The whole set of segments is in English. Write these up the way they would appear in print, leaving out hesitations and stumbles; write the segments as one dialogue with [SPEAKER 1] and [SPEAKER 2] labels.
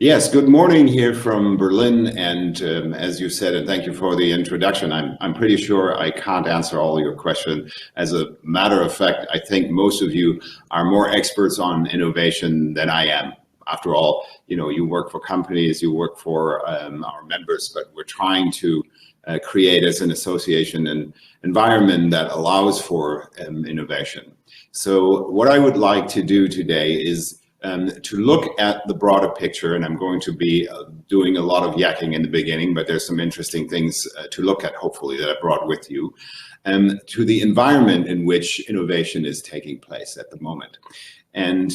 [SPEAKER 1] Yes, good morning here from Berlin. And as you said, and thank you for the introduction, I'm pretty sure I can't answer all your questions. As a matter of fact, I think most of you are more experts on innovation than I am. After all, you work for companies, you work for our members, but we're trying to create as an association an environment that allows for innovation. So what I would like to do today is to look at the broader picture, and I'm going to be doing a lot of yakking in the beginning, but there's some interesting things to look at, hopefully, that I brought with you, to the environment in which innovation is taking place at the moment. And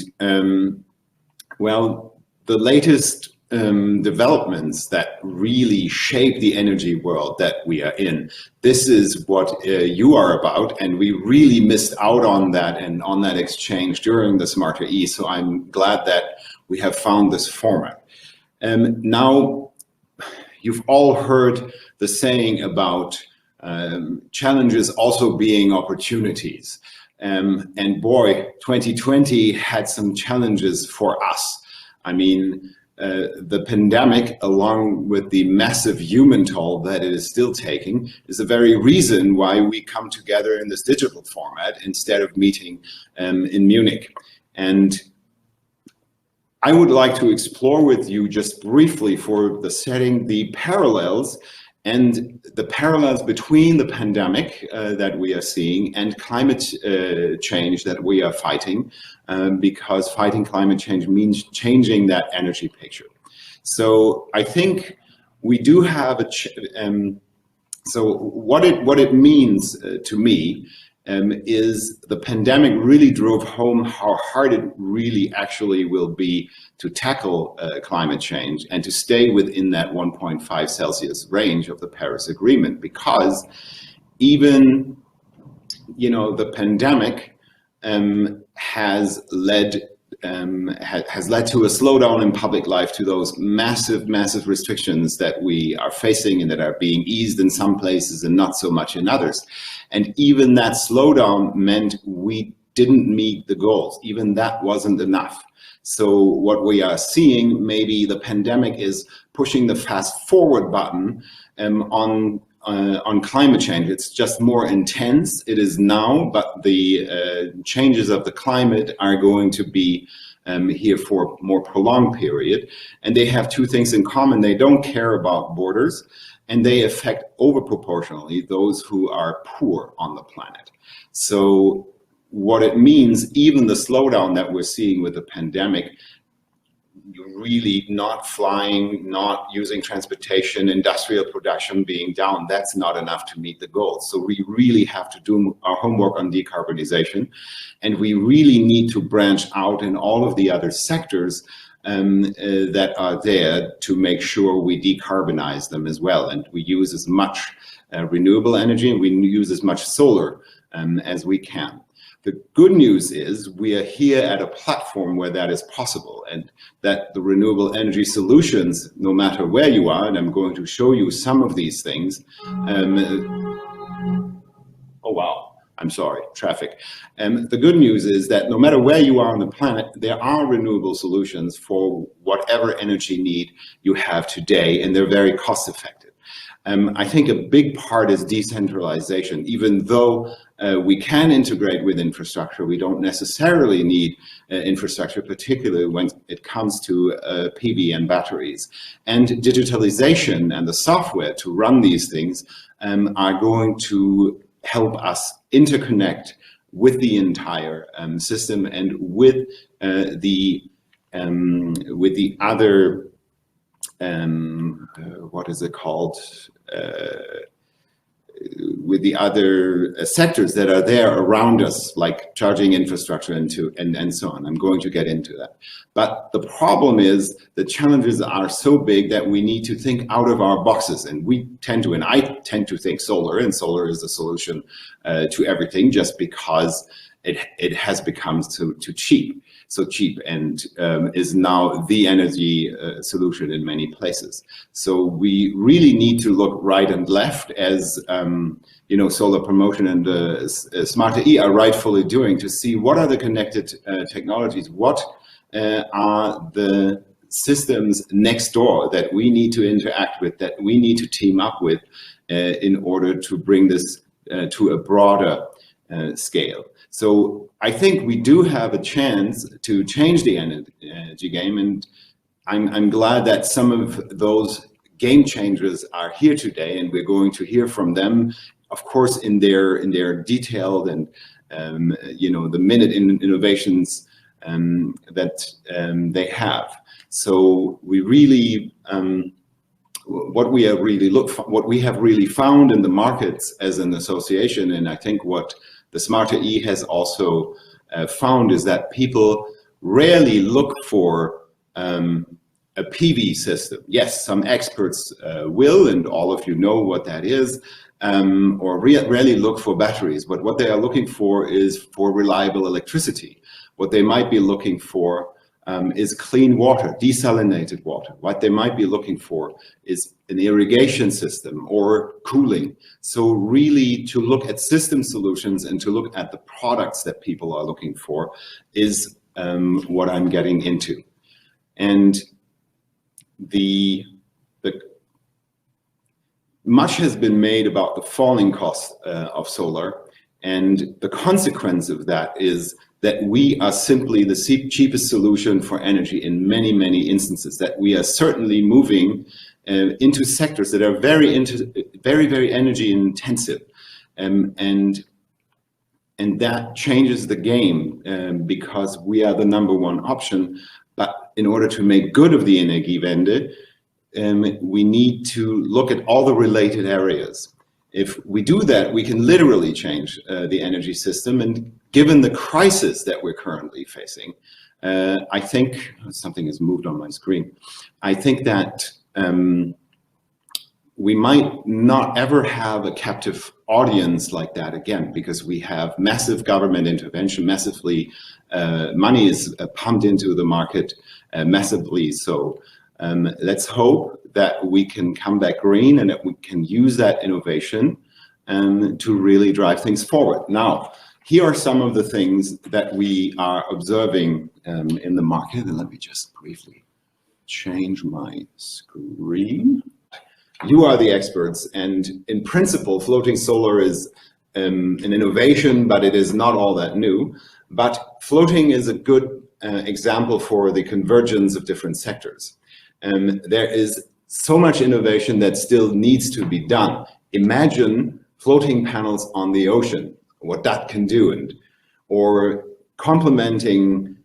[SPEAKER 1] well, the latest developments that really shape the energy world that we are in. This is what you are about, and we really missed out on that and on that exchange during the Smarter E. So I'm glad that we have found this format. Now, you've all heard the saying about challenges also being opportunities. And boy, 2020 had some challenges for us. I mean, the pandemic, along with the massive human toll that it is still taking, is the very reason why we come together in this digital format instead of meeting in Munich. And I would like to explore with you just briefly for the setting the parallels and the parallels between the pandemic that we are seeing and climate change that we are fighting, because fighting climate change means changing that energy picture. So I think we do have a, so what it means to me is the pandemic really drove home how hard it really actually will be to tackle climate change and to stay within that 1.5 Celsius range of the Paris Agreement, because even, the pandemic has led to a slowdown in public life, to those massive restrictions that we are facing and that are being eased in some places and not so much in others. And even that slowdown meant we didn't meet the goals. Even that wasn't enough. So what we are seeing, maybe the pandemic is pushing the fast forward button on climate change. It's just more intense. It is now, but the changes of the climate are going to be here for a more prolonged period. And they have two things in common. They don't care about borders, and they affect overproportionally those who are poor on the planet. So what it means, even the slowdown that we're seeing with the pandemic, really not flying, not using transportation, industrial production being down, that's not enough to meet the goals. So we really have to do our homework on decarbonization, and we really need to branch out in all of the other sectors that are there to make sure we decarbonize them as well. And we use as much renewable energy, and we use as much solar as we can. The good news is we are here at a platform where that is possible, and that the renewable energy solutions, no matter where you are, and I'm going to show you some of these things. Oh, wow, I'm sorry, traffic. The good news is that no matter where you are on the planet, there are renewable solutions for whatever energy need you have today, and they're very cost effective. I think a big part is decentralization. Even though we can integrate with infrastructure, we don't necessarily need infrastructure, particularly when it comes to PV and batteries. And digitalization and the software to run these things are going to help us interconnect with the entire system and with the other what is it called? With the other sectors that are there around us, like charging infrastructure and so on. I'm going to get into that. But the problem is the challenges are so big that we need to think out of our boxes. And we tend to, and I tend to think solar, and solar is the solution to everything, just because it has become so cheap, and is now the energy solution in many places. So we really need to look right and left, as Solar Promotion and Smarter E are rightfully doing, to see what are the connected technologies, what are the systems next door that we need to interact with, that we need to team up with in order to bring this to a broader scale. So I think we do have a chance to change the energy game, and I'm glad that some of those game changers are here today, and we're going to hear from them, of course, in their detailed and the minute innovations that they have. So we really what we have really found in the markets as an association, and I think what the Smarter E has also found, is that people rarely look for a PV system. Yes, some experts will, and all of you know what that is, or rarely look for batteries, but what they are looking for is for reliable electricity. What they might be looking for is clean water, desalinated water. What they might be looking for is an irrigation system or cooling. So really to look at system solutions and to look at the products that people are looking for is what I'm getting into. And much has been made about the falling cost of solar, and the consequence of that is that we are simply the cheapest solution for energy in many, many instances, that we are certainly moving into sectors that are very, very energy intensive. And that changes the game because we are the #1 option. But in order to make good of the Energiewende, we need to look at all the related areas. If we do that, we can literally change the energy system. And given the crisis that we're currently facing, I think something has moved on my screen. I think that we might not ever have a captive audience like that again, because we have massive government intervention, massively money is pumped into the market massively. So let's hope that we can come back green and that we can use that innovation to really drive things forward. Now, here are some of the things that we are observing in the market. And let me just briefly change my screen. You are the experts, and in principle, floating solar is an innovation, but it is not all that new. But floating is a good example for the convergence of different sectors. There is so much innovation that still needs to be done. Imagine floating panels on the ocean, what that can do, or complementing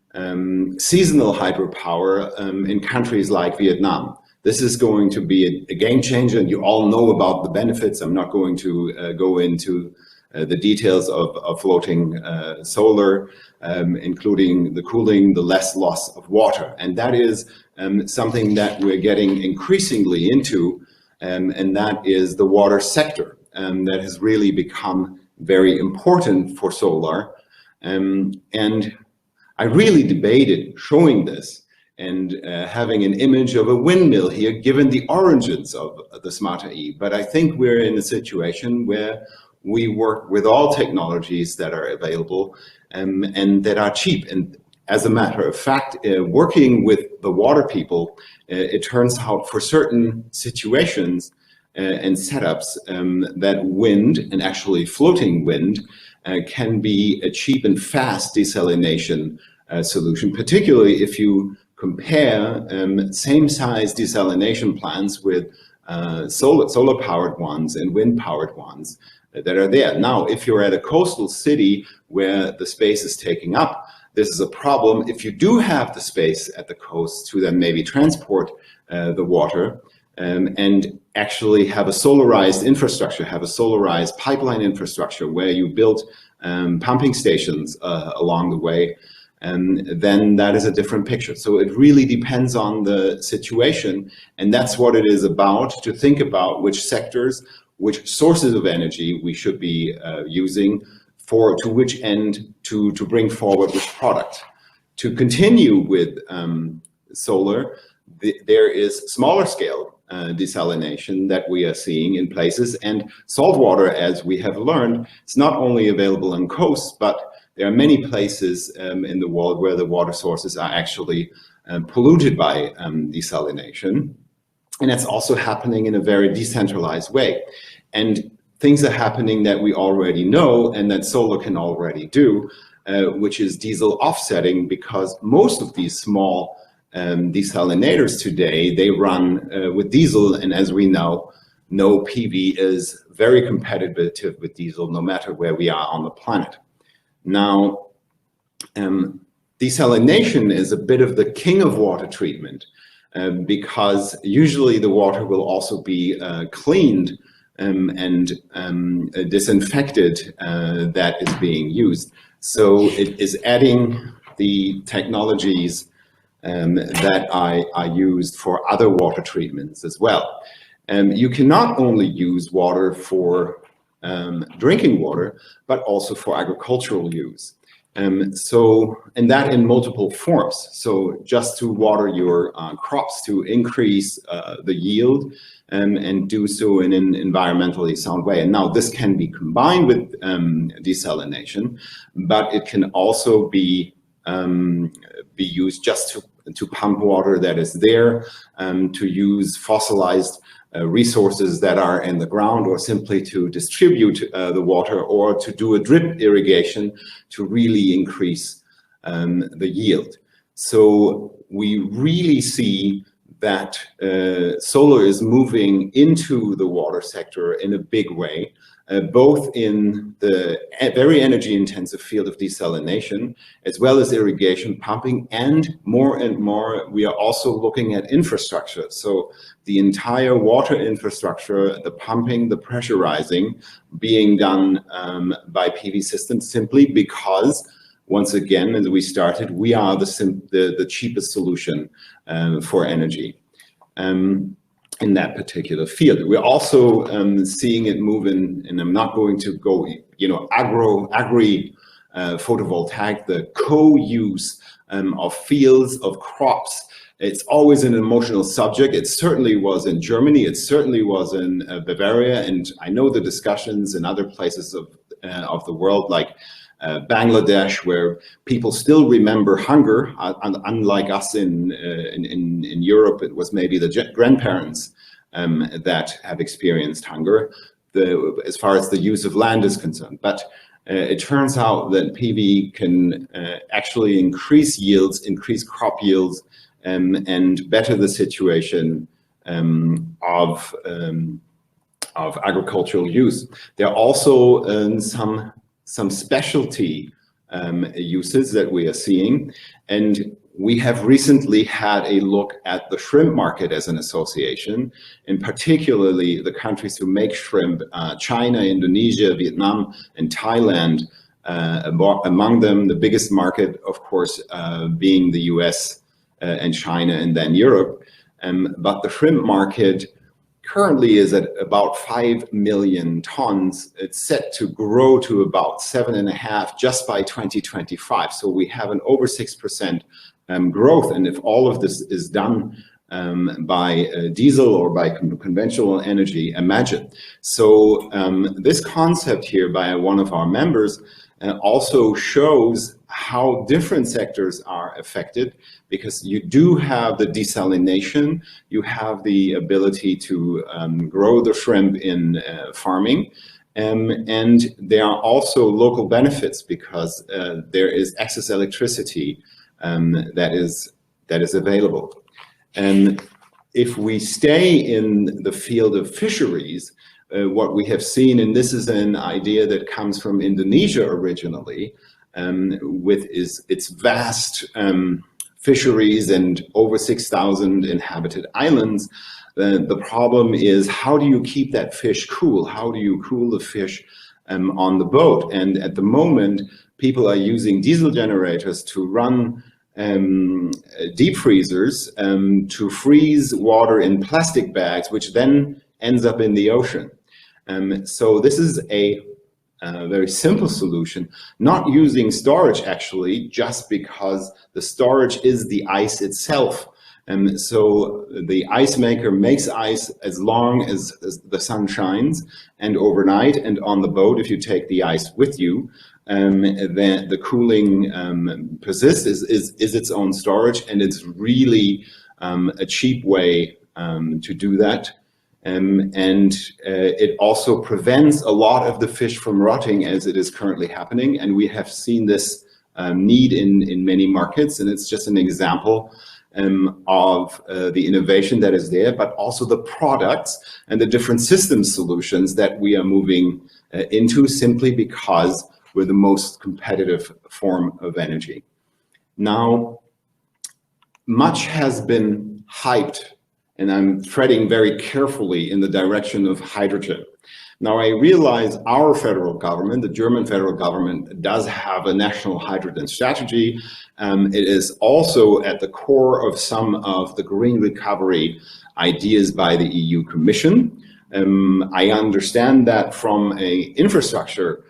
[SPEAKER 1] seasonal hydropower in countries like Vietnam. This is going to be a game changer, and you all know about the benefits. I'm not going to go into the details of floating solar, including the cooling, the less loss of water. And that is something that we're getting increasingly into, and that is the water sector. That has really become very important for solar. And I really debated showing this and having an image of a windmill here, given the origins of the Smarter E. But I think we're in a situation where we work with all technologies that are available and that are cheap. And as a matter of fact, working with the water people, it turns out for certain situations and setups that wind, and actually floating wind, can be a cheap and fast desalination solution, particularly if you compare same-size desalination plants with solar-powered ones and wind-powered ones that are there. Now, if you're at a coastal city where the space is taking up, this is a problem. If you do have the space at the coast to then maybe transport the water and actually have a solarized infrastructure, have a solarized pipeline infrastructure where you build pumping stations along the way, then that is a different picture. So it really depends on the situation, and that's what it is about, to think about which sectors, which sources of energy we should be using to which end to bring forward which product. To continue with solar, there is smaller scale desalination that we are seeing in places, and saltwater, as we have learned, it's not only available on coasts, but there are many places in the world where the water sources are actually polluted by desalination. And that's also happening in a very decentralized way. And things are happening that we already know and that solar can already do, which is diesel offsetting, because most of these small desalinators today, they run with diesel. And as we know, PV is very competitive with diesel, no matter where we are on the planet. Now, desalination is a bit of the king of water treatment, because usually the water will also be cleaned and disinfected that is being used. So it is adding the technologies that are used for other water treatments as well. You can not only use water for drinking water, but also for agricultural use. And that in multiple forms. So just to water your crops to increase the yield and do so in an environmentally sound way. And now this can be combined with desalination, but it can also be used just to pump water that is there, to use fossilized resources that are in the ground, or simply to distribute the water, or to do a drip irrigation to really increase the yield. So we really see that solar is moving into the water sector in a big way, both in the very energy intensive field of desalination, as well as irrigation pumping, and more we are also looking at infrastructure. So the entire water infrastructure, the pumping, the pressurizing, being done by PV systems, simply because, once again, as we started, we are the cheapest solution for energy in that particular field. We're also seeing it move in, and I'm not going to go, agri photovoltaic, the co-use of fields, of crops. It's always an emotional subject. It certainly was in Germany. It certainly was in Bavaria. And I know the discussions in other places of the world, like Bangladesh, where people still remember hunger. Unlike us in Europe, it was maybe the grandparents that have experienced hunger, as far as the use of land is concerned. But it turns out that PV can actually increase yields, increase crop yields, and better the situation of agricultural use. There are also some specialty uses that we are seeing, and we have recently had a look at the shrimp market as an association, and particularly the countries who make shrimp, China, Indonesia, Vietnam, and Thailand. Among them, the biggest market, of course, being the US and China, and then Europe. But the shrimp market currently is at about 5 million tons. It's set to grow to about 7.5 just by 2025. So we have an over 6% growth. And if all of this is done by diesel or by conventional energy, imagine. So this concept here by one of our members also shows how different sectors are affected, because you do have the desalination, you have the ability to grow the shrimp in farming, and there are also local benefits, because there is excess electricity that is available. And if we stay in the field of fisheries, what we have seen, and this is an idea that comes from Indonesia originally, with its vast fisheries and over 6,000 inhabited islands. The problem is, how do you keep that fish cool? How do you cool the fish on the boat? And at the moment, people are using diesel generators to run deep freezers to freeze water in plastic bags, which then ends up in the ocean. So this is a very simple solution, not using storage actually, just because the storage is the ice itself. So the ice maker makes ice as long as the sun shines and overnight, and on the boat, if you take the ice with you, then the cooling persists, is its own storage, and it's really a cheap way to do that. It also prevents a lot of the fish from rotting as it is currently happening, and we have seen this need in many markets, and it's just an example of the innovation that is there, but also the products and the different system solutions that we are moving into, simply because we're the most competitive form of energy. Now, much has been hyped, and I'm treading very carefully in the direction of hydrogen. Now, I realize our federal government, the German federal government, does have a national hydrogen strategy. It is also at the core of some of the green recovery ideas by the EU Commission. I understand that from an infrastructure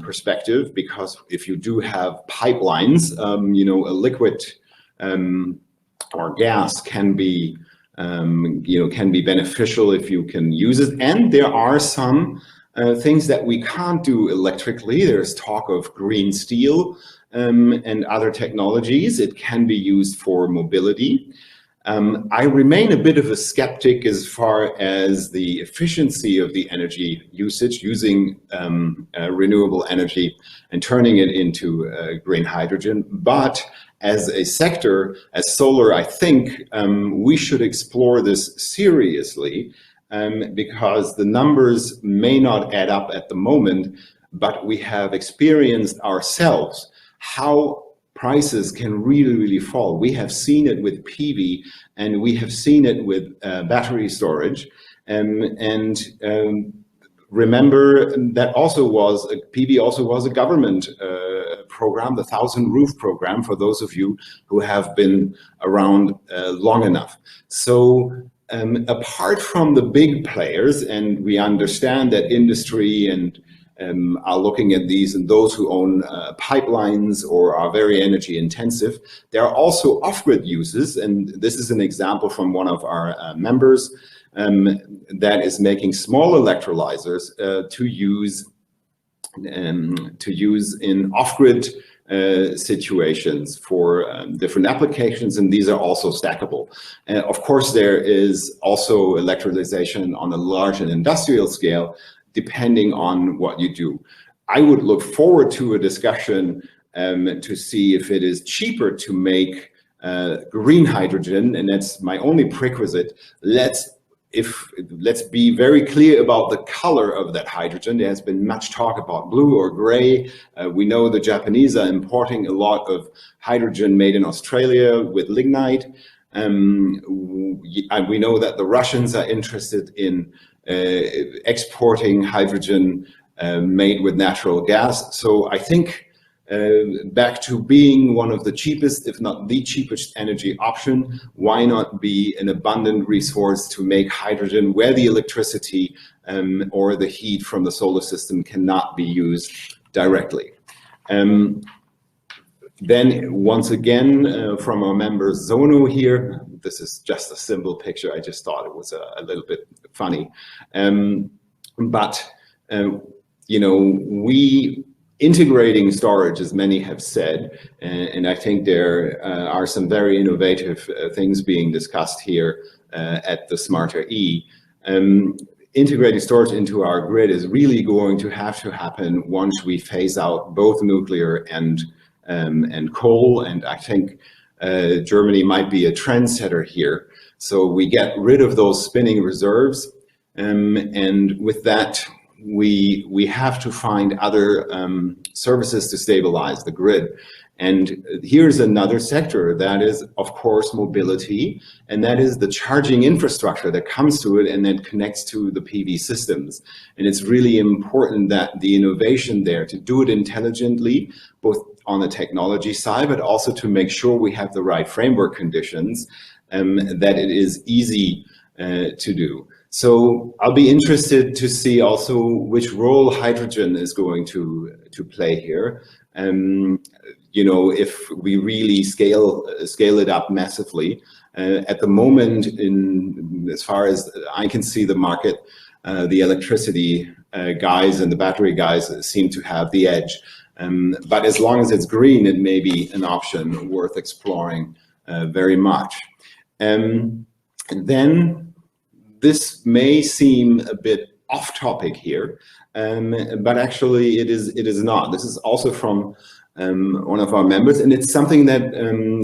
[SPEAKER 1] perspective, because if you do have pipelines, you know, a liquid or gas can be can be beneficial if you can use it. And there are some things that we can't do electrically. There's talk of green steel and other technologies. It can be used for mobility. I remain a bit of a skeptic as far as the efficiency of the energy usage, using renewable energy and turning it into green hydrogen. But as a sector, as solar, I think we should explore this seriously, because the numbers may not add up at the moment, but we have experienced ourselves how prices can really fall. We have seen it with PV, and we have seen it with battery storage. Remember that PV also was a government program, the 1,000 Roof program, for those of you who have been around long enough. So apart from the big players, and we understand that industry and are looking at these, and those who own pipelines or are very energy intensive, there are also off-grid uses, and this is an example from one of our members that is making small electrolyzers to use in off-grid situations for different applications, and these are also stackable. Of course, there is also electrolyzation on a large and industrial scale, depending on what you do. I would look forward to a discussion to see if it is cheaper to make green hydrogen, and that's my only prerequisite. Let's be very clear about the color of that hydrogen. There has been much talk about blue or gray. We know the Japanese are importing a lot of hydrogen made in Australia with lignite. We know that the Russians are interested in exporting hydrogen made with natural gas. So I think back to being one of the cheapest, if not the cheapest energy option, why not be an abundant resource to make hydrogen where the electricity or the heat from the solar system cannot be used directly. Then once again, from our member Zono here, this is just a simple picture. I just thought it was a little bit funny. You know, integrating storage, as many have said, and I think there are some very innovative things being discussed here at the Smarter E. Integrating storage into our grid is really going to have to happen once we phase out both nuclear and coal, and I think Germany might be a trendsetter here. So we get rid of those spinning reserves, and with that, we have to find other services to stabilize the grid. And here's another sector that is, of course, mobility, and that is the charging infrastructure that comes to it and then connects to the PV systems. And it's really important that the innovation there to do it intelligently, both on the technology side, but also to make sure we have the right framework conditions, that it is easy to do. So I'll be interested to see also which role hydrogen is going to play here. You know, if we really scale it up massively, At the moment, as far as I can see the market, the electricity guys and the battery guys seem to have the edge. But as long as it's green, it may be an option worth exploring very much. And then this may seem a bit off topic here, but actually it is not. This is also from one of our members, and it's something that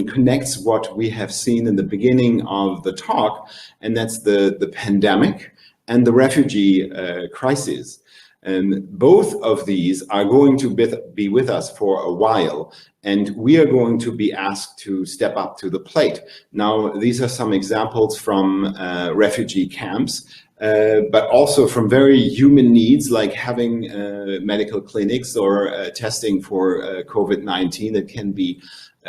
[SPEAKER 1] connects what we have seen in the beginning of the talk, and that's the pandemic and the refugee crisis. Both of these are going to be with us for a while, and we are going to be asked to step up to the plate. Now, these are some examples from refugee camps, but also from very human needs, like having medical clinics or testing for COVID-19 that can be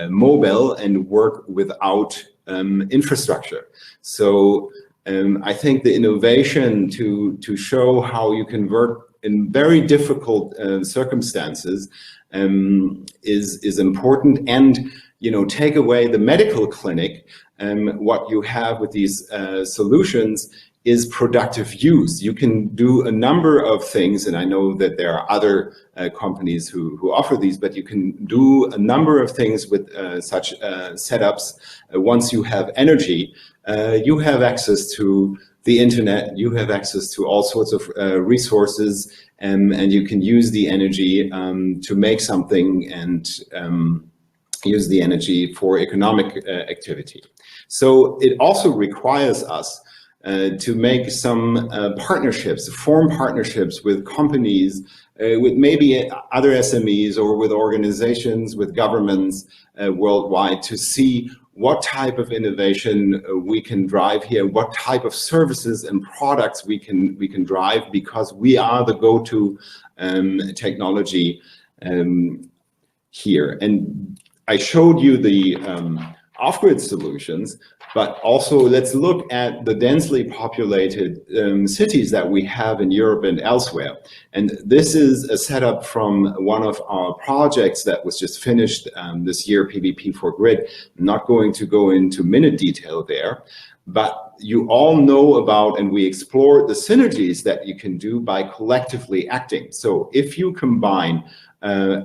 [SPEAKER 1] mobile and work without infrastructure. So I think the innovation to show how you can work in very difficult circumstances is important, and take away the medical clinic. What you have with these solutions is productive use. You can do a number of things, and I know that there are other companies who offer these, but you can do a number of things with such setups. Once you have energy, you have access to the internet, you have access to all sorts of resources, and you can use the energy to make something and use the energy for economic activity. So it also requires us to make some partnerships, form partnerships with companies, with maybe other SMEs or with organizations, with governments worldwide, to see what type of innovation we can drive here, what type of services and products we can drive, because we are the go-to technology here. And I showed you the off-grid solutions, but also let's look at the densely populated cities that we have in Europe and elsewhere. And this is a setup from one of our projects that was just finished this year, PVP for Grid. I'm not going to go into minute detail there, but you all know about, and we explored the synergies that you can do by collectively acting. So if you combine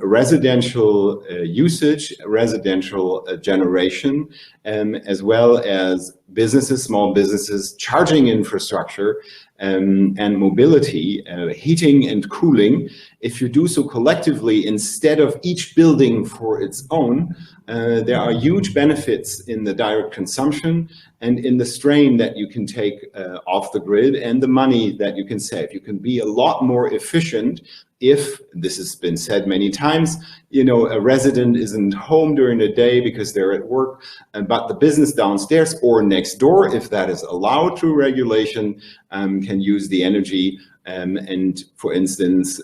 [SPEAKER 1] residential usage, residential generation, as well as businesses, small businesses, charging infrastructure, and mobility, heating and cooling. If you do so collectively instead of each building for its own, there are huge benefits in the direct consumption and in the strain that you can take off the grid and the money that you can save. You can be a lot more efficient if, this has been said many times, a resident isn't home during the day because they're at work, but the business downstairs or next door, if that is allowed through regulation, can use the energy and, for instance,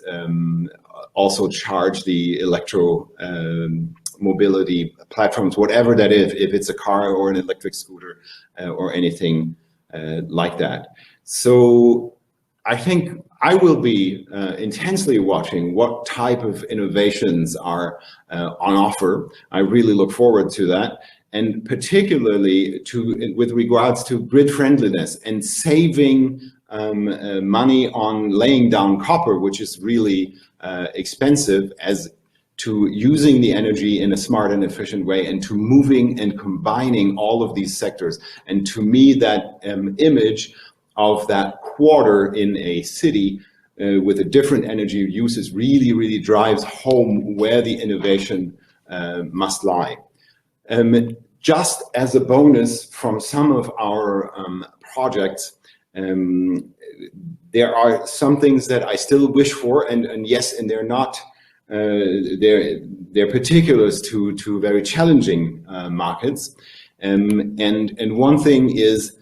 [SPEAKER 1] also charge the electro mobility platforms, whatever that is, if it's a car or an electric scooter or anything like that. So I think I will be intensely watching what type of innovations are on offer. I really look forward to that, and particularly with regards to grid friendliness and saving money on laying down copper, which is really expensive, as to using the energy in a smart and efficient way, and to moving and combining all of these sectors. And to me, that image of that quarter in a city with a different energy uses really drives home where the innovation must lie. Just as a bonus from some of our projects, there are some things that I still wish for, and yes, and they're not, they're particulars to very challenging markets. And one thing is,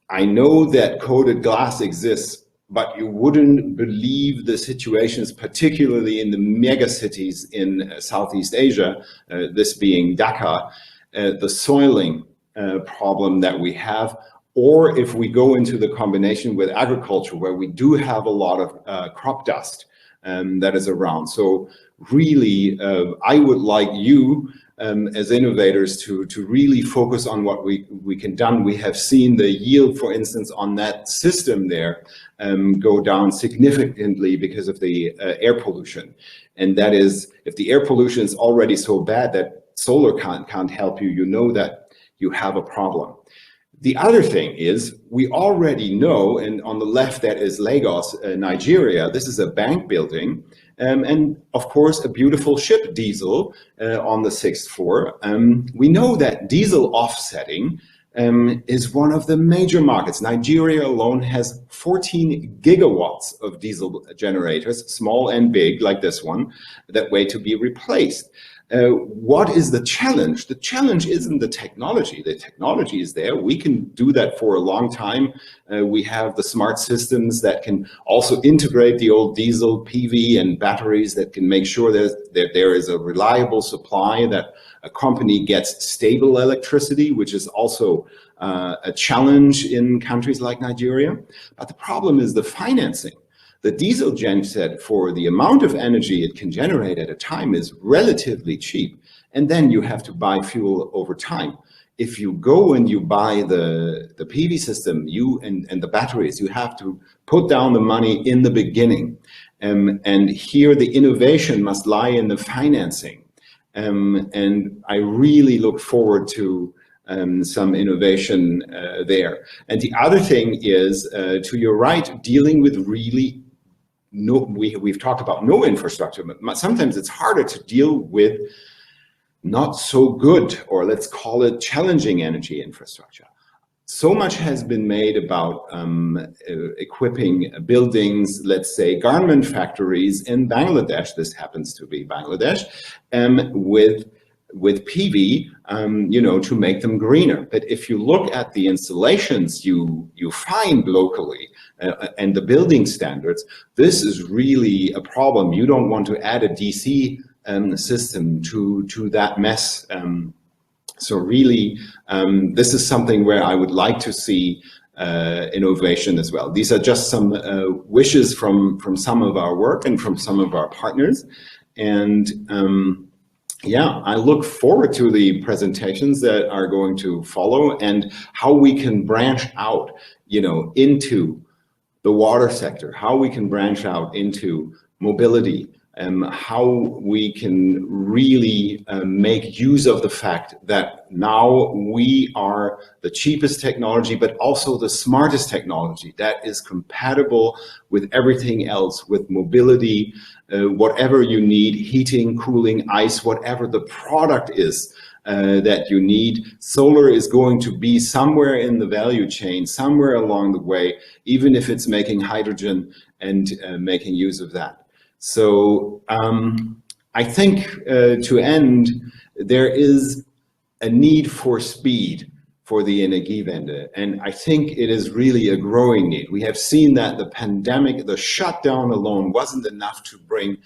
[SPEAKER 1] I know that coated glass exists, but you wouldn't believe the situations, particularly in the mega cities in Southeast Asia, this being Dhaka, the soiling problem that we have, or if we go into the combination with agriculture, where we do have a lot of crop dust that is around. So really, I would like you as innovators to really focus on what we can done. We have seen the yield, for instance, on that system there go down significantly because of the air pollution. And that is, if the air pollution is already so bad that solar can't help you, you know that you have a problem. The other thing is, we already know, and on the left that is Lagos, Nigeria. This is a bank building, and of course a beautiful ship, diesel, on the 6th floor. We know that diesel offsetting is one of the major markets. Nigeria alone has 14 gigawatts of diesel generators, small and big, like this one, that wait to be replaced. What is the challenge? The challenge isn't the technology. The technology is there. We can do that for a long time. We have the smart systems that can also integrate the old diesel, PV, and batteries that can make sure that there is a reliable supply, that a company gets stable electricity, which is also a challenge in countries like Nigeria. But the problem is the financing. The diesel genset, for the amount of energy it can generate at a time, is relatively cheap. And then you have to buy fuel over time. If you go and you buy the PV system, and the batteries, you have to put down the money in the beginning. And here the innovation must lie in the financing. And I really look forward to some innovation there. And the other thing is, to your right, dealing with really we've talked about no infrastructure, but sometimes it's harder to deal with not so good, or let's call it challenging, energy infrastructure. So much has been made about equipping buildings, let's say garment factories in Bangladesh, this happens to be Bangladesh, with PV, to make them greener. But if you look at the installations you find locally and the building standards, this is really a problem. You don't want to add a DC system to that mess. So really, this is something where I would like to see innovation as well. These are just some wishes from some of our work and from some of our partners. And yeah, I look forward to the presentations that are going to follow, and how we can branch out, into the water sector, how we can branch out into mobility, how we can really make use of the fact that now we are the cheapest technology, but also the smartest technology that is compatible with everything else, with mobility, whatever you need, heating, cooling, ice, whatever the product is that you need. Solar is going to be somewhere in the value chain, somewhere along the way, even if it's making hydrogen and making use of that. So I think to end, there is a need for speed for the Energiewende, and I think it is really a growing need. We have seen that the pandemic, the shutdown alone wasn't enough to bring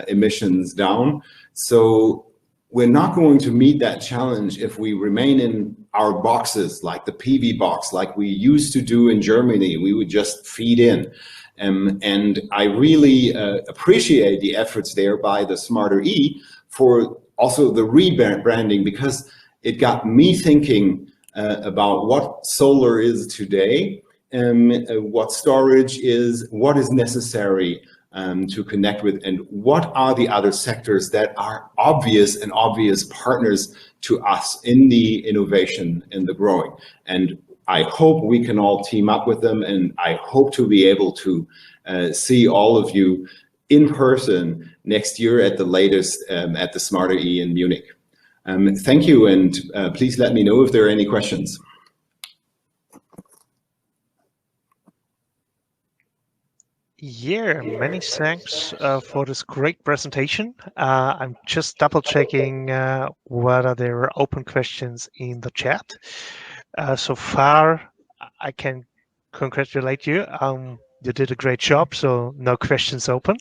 [SPEAKER 1] emissions down. So we're not going to meet that challenge if we remain in our boxes, like the PV box, like we used to do in Germany. We would just feed in. And I really appreciate the efforts there by the Smarter E for also the rebranding, because it got me thinking about what solar is today, what storage is, what is necessary to connect with, and what are the other sectors that are obvious partners to us in the innovation and the growing. And I hope we can all team up with them, and I hope to be able to see all of you in person next year at the latest at the Smarter E in Munich. Thank you, and please let me know if there are any questions.
[SPEAKER 2] Yeah, many thanks for this great presentation. I'm just double checking whether there are open questions in the chat. So far, I can congratulate you. You did a great job, so no questions open.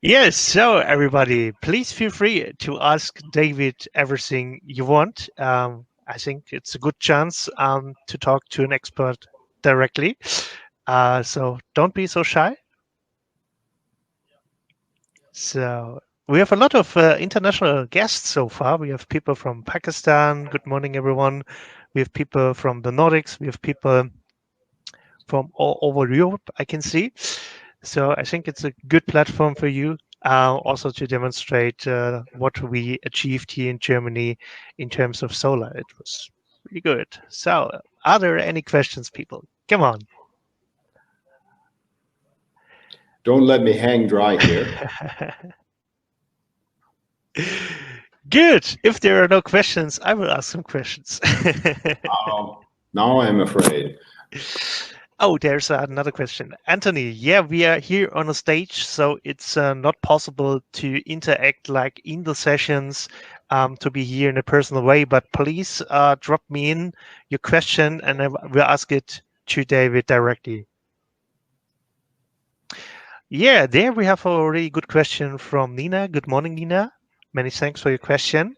[SPEAKER 2] Yes, so everybody, please feel free to ask David everything you want. I think it's a good chance to talk to an expert directly. So don't be so shy. So We have a lot of international guests so far. We have people from Pakistan. Good morning, everyone. We have people from the Nordics. We have people from all over Europe, I can see. So I think it's a good platform for you also to demonstrate what we achieved here in Germany in terms of solar. It was really good. So are there any questions, people? Come on.
[SPEAKER 1] Don't let me hang dry here.
[SPEAKER 2] Good. If there are no questions, I will ask some questions.
[SPEAKER 1] Now I'm afraid.
[SPEAKER 2] Oh, there's another question. Anthony, yeah, we are here on a stage, so it's not possible to interact like in the sessions to be here in a personal way, but please drop me in your question and I will ask it to David directly. Yeah, there we have a really good question from Nina. Good morning, Nina. Many thanks for your question.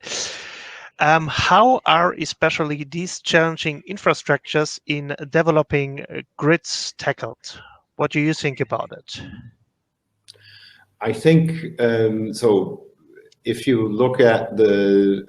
[SPEAKER 2] How are especially these challenging infrastructures in developing grids tackled? What do you think about it?
[SPEAKER 1] I think so. If you look at the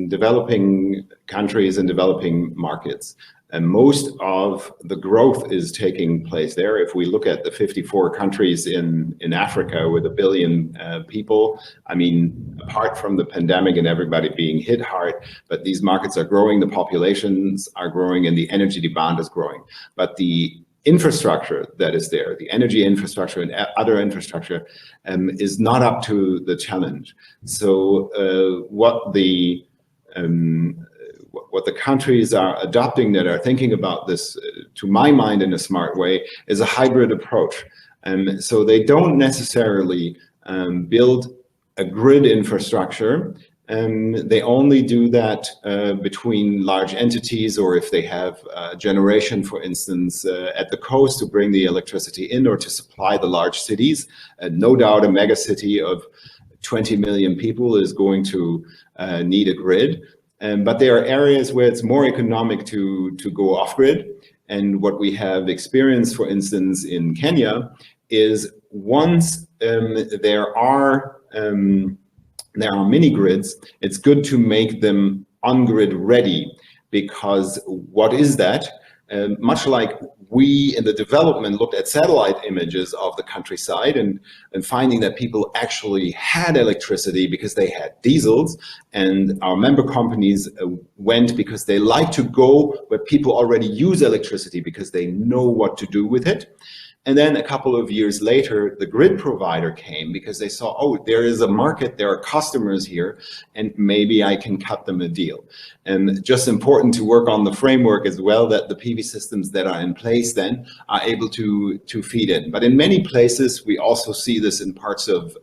[SPEAKER 1] developing countries and developing markets, and most of the growth is taking place there. If we look at the 54 countries in Africa with 1 billion people, I mean, apart from the pandemic and everybody being hit hard, but these markets are growing, the populations are growing, and the energy demand is growing. But the infrastructure that is there, the energy infrastructure and other infrastructure, is not up to the challenge. So what the countries are adopting that are thinking about this, to my mind, in a smart way, is a hybrid approach. So they don't necessarily build a grid infrastructure. They only do that between large entities, or if they have generation, for instance, at the coast to bring the electricity in or to supply the large cities. No doubt a mega city of 20 million people is going to need a grid. But there are areas where it's more economic to go off-grid. And what we have experienced, for instance, in Kenya, is once there are mini grids, it's good to make them on-grid ready, because what is that? Much like we in the development looked at satellite images of the countryside and finding that people actually had electricity because they had diesels, and our member companies went because they like to go where people already use electricity because they know what to do with it. And then a couple of years later, the grid provider came because they saw, oh, there is a market, there are customers here, and maybe I can cut them a deal. And just important to work on the framework as well, that the PV systems that are in place then are able to feed in. But in many places, we also see this in parts of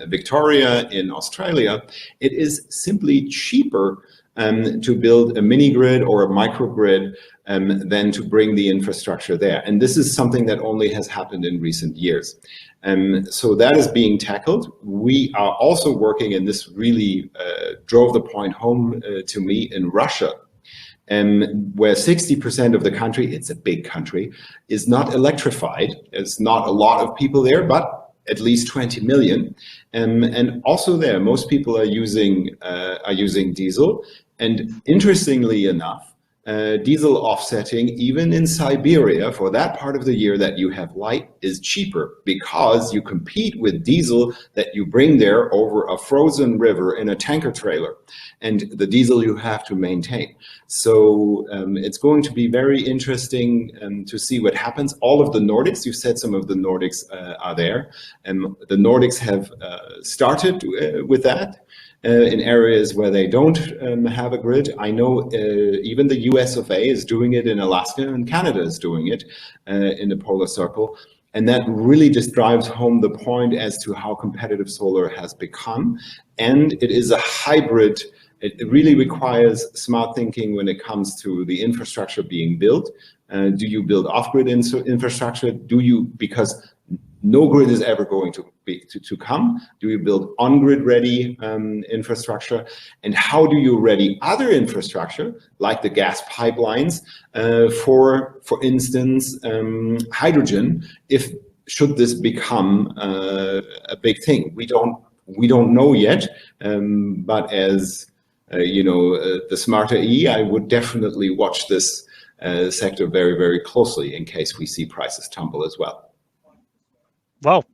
[SPEAKER 1] Victoria, in Australia, it is simply cheaper to build a mini grid or a microgrid than to bring the infrastructure there. And this is something that only has happened in recent years. So that is being tackled. We are also working, and this really drove the point home to me, in Russia, where 60% of the country, it's a big country, is not electrified. It's not a lot of people there, but at least 20 million. And also there, most people are using diesel. And interestingly enough, diesel offsetting, even in Siberia, for that part of the year that you have light, is cheaper, because you compete with diesel that you bring there over a frozen river in a tanker trailer, and the diesel you have to maintain. So it's going to be very interesting to see what happens. All of the Nordics, you said some of the Nordics are there, and the Nordics have started with that. In areas where they don't have a grid. I know even the US of A is doing it in Alaska, and Canada is doing it in the polar circle. And that really just drives home the point as to how competitive solar has become. And it is a hybrid. It really requires smart thinking when it comes to the infrastructure being built. Do you build off-grid infrastructure? Do you, because no grid is ever going to come. Do you build on-grid ready infrastructure? And how do you ready other infrastructure, like the gas pipelines, for instance, hydrogen, should this become a big thing? We don't we don't know yet, but as the smarter E, I would definitely watch this sector very, very closely in case we see prices tumble as well.
[SPEAKER 2] Wow,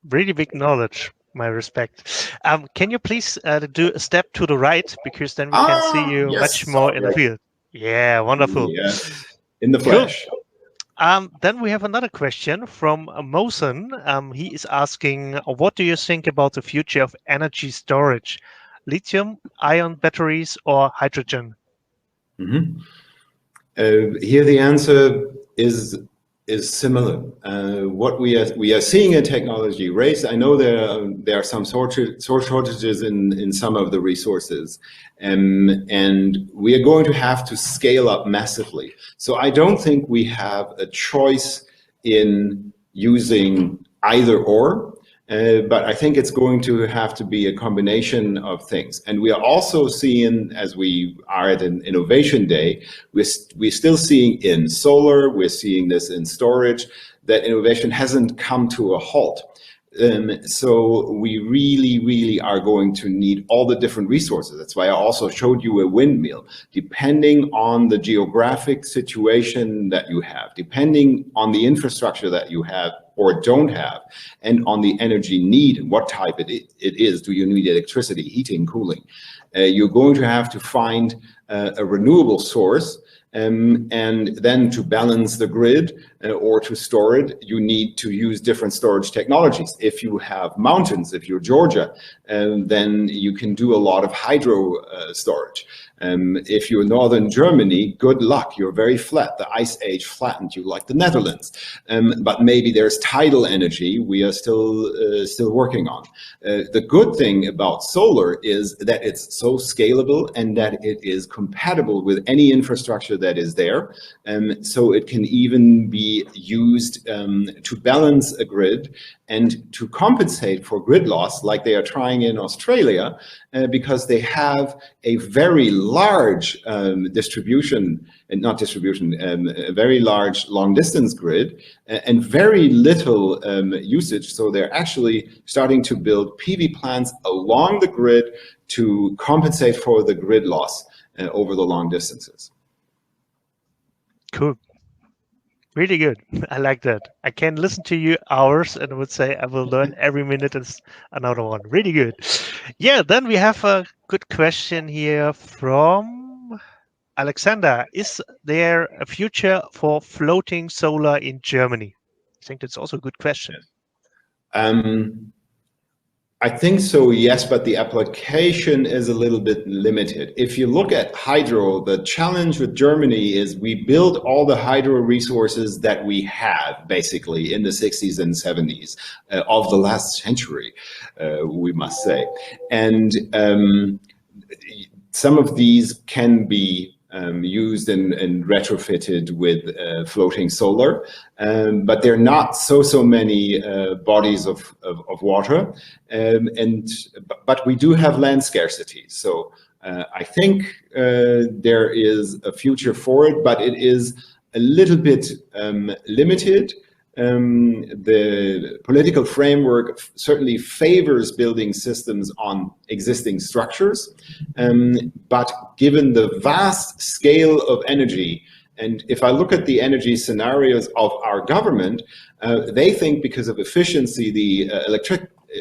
[SPEAKER 2] really big knowledge. My respect. Can you please do a step to the right, because then we can see you much
[SPEAKER 1] Yes,
[SPEAKER 2] more in the field. Yeah, wonderful.
[SPEAKER 1] Yes, in the
[SPEAKER 2] Cool.
[SPEAKER 1] flesh.
[SPEAKER 2] Then we have another question from Mosen. He is asking, what do you think about the future of energy storage? Lithium-ion batteries or hydrogen?
[SPEAKER 1] Mm-hmm. Here the answer is similar. What we are seeing a technology race. I know there are some shortages in some of the resources, and we are going to have to scale up massively. So I don't think we have a choice in using either or. But I think it's going to have to be a combination of things. And we are also seeing, as we are at an innovation day, we're still seeing in solar, we're seeing this in storage, that innovation hasn't come to a halt. So we really are going to need all the different resources. That's why I also showed you a windmill. Depending on the geographic situation that you have, depending on the infrastructure that you have or don't have, and on the energy need, what type it is. Do you need electricity, heating, cooling? You're going to have to find a renewable source. And then to balance the grid or to store it, you need to use different storage technologies. If you have mountains, if you're Georgia, then you can do a lot of hydro storage. If you're northern Germany, good luck. You're very flat. The ice age flattened you like the Netherlands. But maybe there's tidal energy we are still working on. The good thing about solar is that it's so scalable and that it is compatible with any infrastructure that is there. So it can even be used to balance a grid and to compensate for grid loss, like they are trying in Australia, because they have a very large a very large long distance grid and very little usage. So they're actually starting to build PV plants along the grid to compensate for the grid loss over the long distances.
[SPEAKER 2] Cool. Really good. I like that. I can listen to you hours and would say I will learn every minute is another one. Really good. Yeah, then we have a good question here from Alexander. Is there a future for floating solar in Germany? I think that's also a good question.
[SPEAKER 1] I think so, yes, but the application is a little bit limited. If you look at hydro, the challenge with Germany is we build all the hydro resources that we have, basically, in the 60s and 70s of the last century, we must say. And some of these can be used and retrofitted with floating solar, but there are not so many bodies of water, but we do have land scarcity. So I think there is a future for it, but it is a little bit limited. The political framework certainly favors building systems on existing structures, but given the vast scale of energy, and if I look at the energy scenarios of our government, they think because of efficiency, the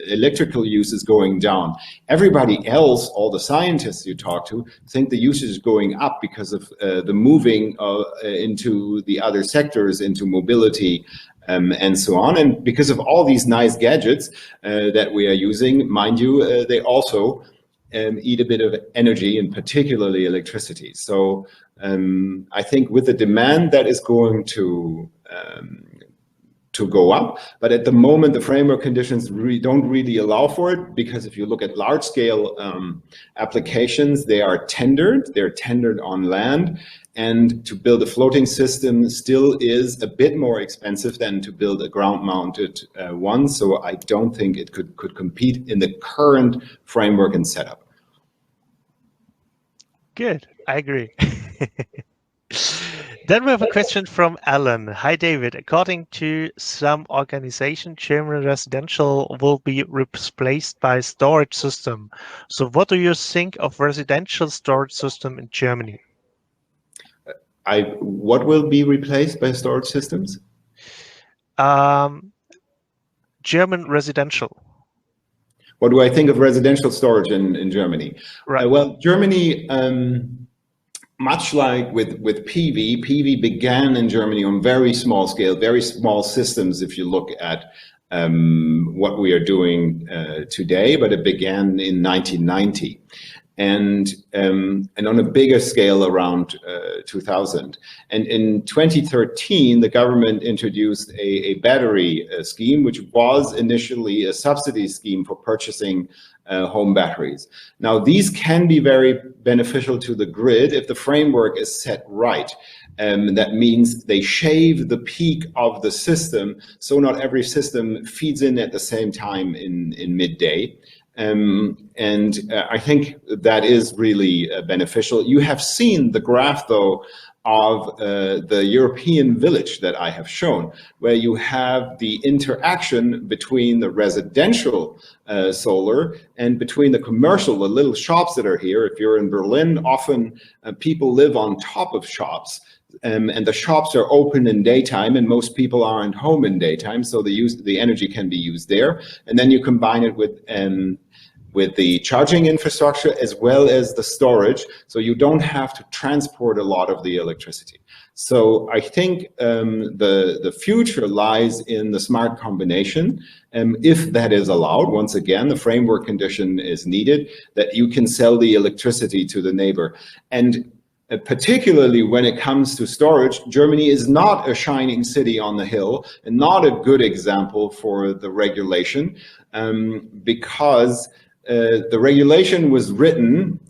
[SPEAKER 1] electrical use is going down. Everybody else, all the scientists you talk to, think the usage is going up because of the moving into the other sectors, into mobility, and so on. And because of all these nice gadgets that we are using, mind you, they also eat a bit of energy, and particularly electricity. So I think with the demand that is going to go up, but at the moment the framework conditions don't really allow for it, because if you look at large scale applications, they're tendered on land, and to build a floating system still is a bit more expensive than to build a ground mounted one. So I don't think it could compete in the current framework and setup.
[SPEAKER 2] Good, I agree. Then we have a question from Alan. Hi, David. According to some organization, German residential will be replaced by storage system. So what do you think of residential storage system in Germany?
[SPEAKER 1] What will be replaced by storage systems?
[SPEAKER 2] German residential.
[SPEAKER 1] What do I think of residential storage in Germany?
[SPEAKER 2] Right.
[SPEAKER 1] Well, Germany, much like with PV began in Germany on very small scale, very small systems if you look at what we are doing today, but it began in 1990. And on a bigger scale around 2000. And in 2013, the government introduced a battery scheme, which was initially a subsidy scheme for purchasing home batteries. Now, these can be very beneficial to the grid if the framework is set right. That means they shave the peak of the system, so not every system feeds in at the same time in midday. I think that is really beneficial. You have seen the graph, though, of the European village that I have shown, where you have the interaction between the residential solar and between the commercial, the little shops that are here. If you're in Berlin, often people live on top of shops. And the shops are open in daytime, and most people aren't home in daytime, so the energy can be used there. And then you combine it with the charging infrastructure as well as the storage, so you don't have to transport a lot of the electricity. So I think the future lies in the smart combination, if that is allowed. Once again, the framework condition is needed, that you can sell the electricity to the neighbor. And particularly when it comes to storage, Germany is not a shining city on the hill and not a good example for the regulation, because the regulation was written,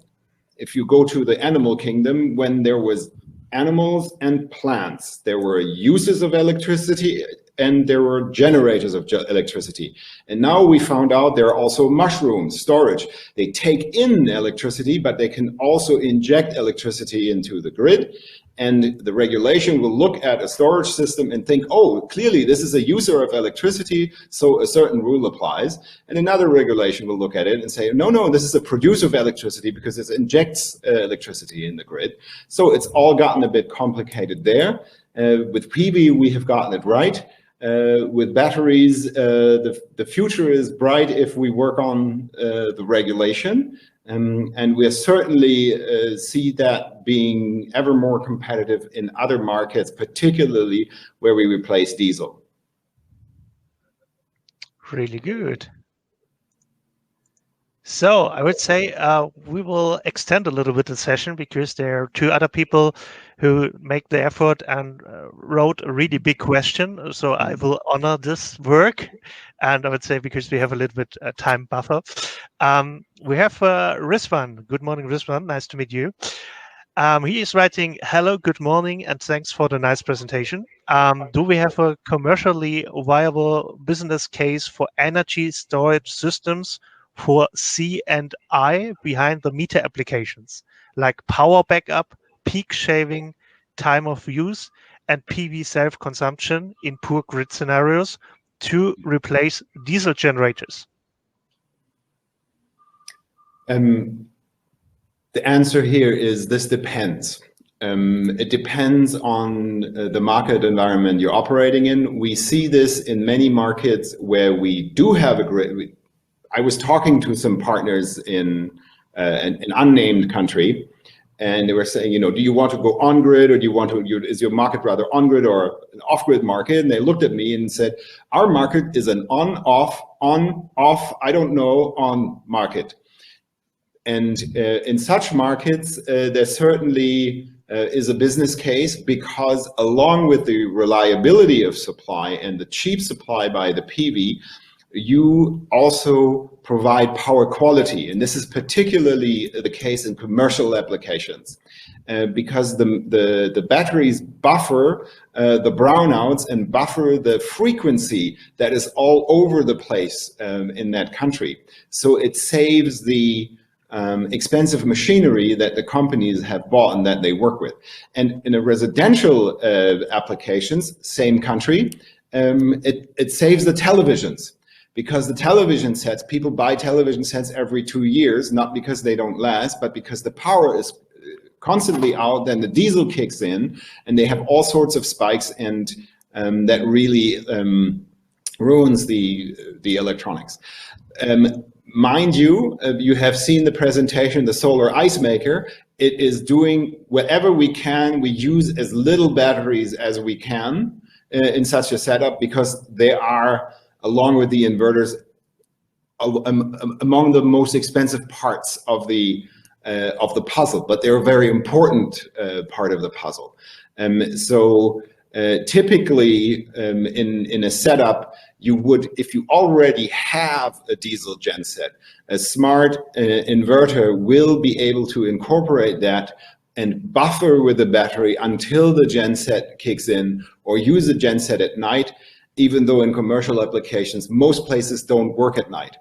[SPEAKER 1] if you go to the animal kingdom, when there was animals and plants. There were uses of electricity and there were generators of electricity. And now we found out there are also mushrooms, storage. They take in electricity, but they can also inject electricity into the grid. And the regulation will look at a storage system and think, oh, clearly this is a user of electricity, so a certain rule applies. And another regulation will look at it and say, no, no, this is a producer of electricity because it injects electricity in the grid. So it's all gotten a bit complicated there. With PV, we have gotten it right. With batteries, the future is bright if we work on the regulation. And we certainly see that being ever more competitive in other markets, particularly where we replace diesel.
[SPEAKER 2] Really good. So I would say we will extend a little bit the session because there are two other people who make the effort and wrote a really big question. So I will honor this work. And I would say because we have a little bit time buffer. We have Rizwan. Good morning, Rizwan. Nice to meet you. He is writing, hello, good morning, and thanks for the nice presentation. Do we have a commercially viable business case for energy storage systems for C&I behind the meter applications, like power backup, peak shaving, time of use, and PV self-consumption in poor grid scenarios to replace diesel generators?
[SPEAKER 1] The answer here is this depends. It depends on the market environment you're operating in. We see this in many markets where we do have a grid. I was talking to some partners in an unnamed country, and they were saying, you know, do you want to go on grid, or do you want to, is your market rather on grid or an off grid market? And they looked at me and said, our market is an on, off, I don't know, on market. And in such markets, there certainly is a business case, because along with the reliability of supply and the cheap supply by the PV, you also provide power quality. And this is particularly the case in commercial applications, because the batteries buffer the brownouts and buffer the frequency that is all over the place in that country. So it saves the expensive machinery that the companies have bought and that they work with. And in a residential applications, same country, it saves the televisions, because the television sets, people buy television sets every 2 years, not because they don't last, but because the power is constantly out, then the diesel kicks in and they have all sorts of spikes, and that really ruins the electronics. Mind you, you have seen the presentation, the solar ice maker. It is doing whatever we can. We use as little batteries as we can in such a setup, because they are, along with the inverters, among the most expensive parts of the puzzle, but they're a very important part of the puzzle. Typically, in a setup, you would, if you already have a diesel genset, a smart inverter will be able to incorporate that and buffer with the battery until the genset kicks in, or use a genset at night, even though in commercial applications, most places don't work at night.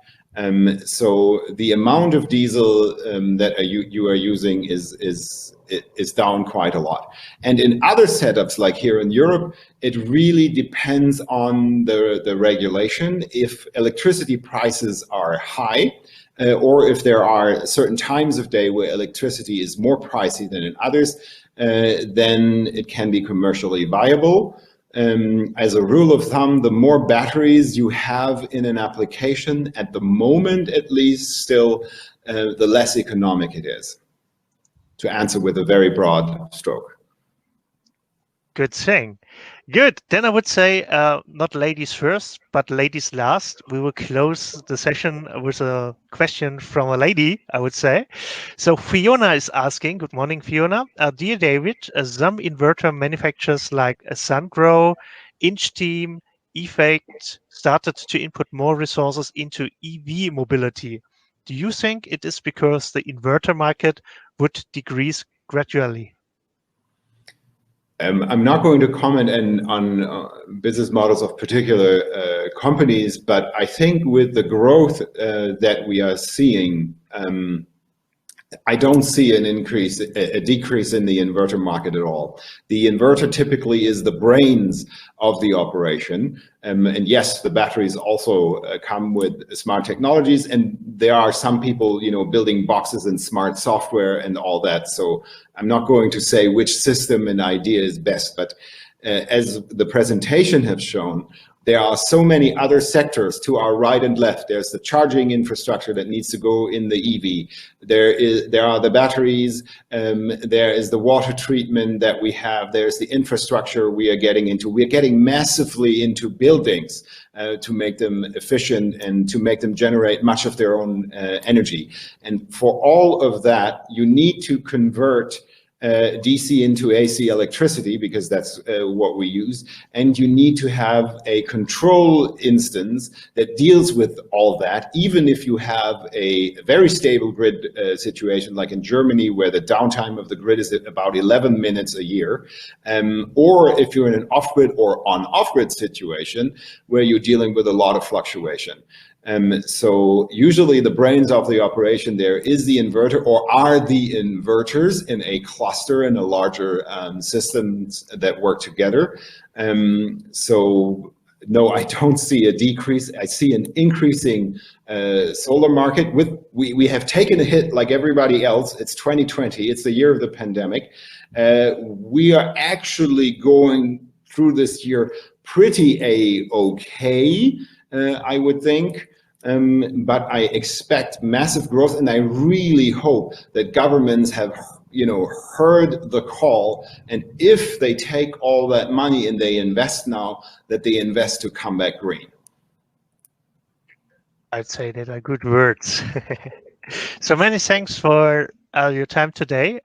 [SPEAKER 1] So the amount of diesel that you are using is down quite a lot. And in other setups, like here in Europe, it really depends on the regulation. If electricity prices are high, or if there are certain times of day where electricity is more pricey than in others, then it can be commercially viable. As a rule of thumb, the more batteries you have in an application, at the moment at least, still, the less economic it is, to answer with a very broad stroke.
[SPEAKER 2] Good thing. Good. Then I would say not ladies first, but ladies last. We will close the session with a question from a lady, I would say. So Fiona is asking, good morning, Fiona. Dear David, some inverter manufacturers like Sungrow, Inch-Team, Effect started to input more resources into EV mobility. Do you think it is because the inverter market would decrease gradually?
[SPEAKER 1] I'm not going to comment on business models of particular companies, but I think with the growth that we are seeing, I don't see a decrease in the inverter market at all. The inverter typically is the brains of the operation. And yes, the batteries also come with smart technologies, and there are some people, building boxes and smart software and all that. So I'm not going to say which system and idea is best, but as the presentation has shown, there are so many other sectors to our right and left. There's the charging infrastructure that needs to go in the EV. There are the batteries. There is the water treatment that we have. There's the infrastructure we are getting into. We are getting massively into buildings to make them efficient and to make them generate much of their own energy. And for all of that, you need to convert DC into AC electricity, because that's what we use, and you need to have a control instance that deals with all that, even if you have a very stable grid situation like in Germany, where the downtime of the grid is about 11 minutes a year, or if you're in an off-grid or on-off-grid situation where you're dealing with a lot of fluctuation. So usually the brains of the operation there is the inverter, or are the inverters in a cluster in a larger systems that work together. So no, I don't see a decrease. I see an increasing solar market. We have taken a hit like everybody else. It's 2020. It's the year of the pandemic. We are actually going through this year pretty okay, I would think. But I expect massive growth, and I really hope that governments have, heard the call, and if they take all that money and they invest now, that they invest to come back green.
[SPEAKER 2] I'd say that are good words. So many thanks for your time today.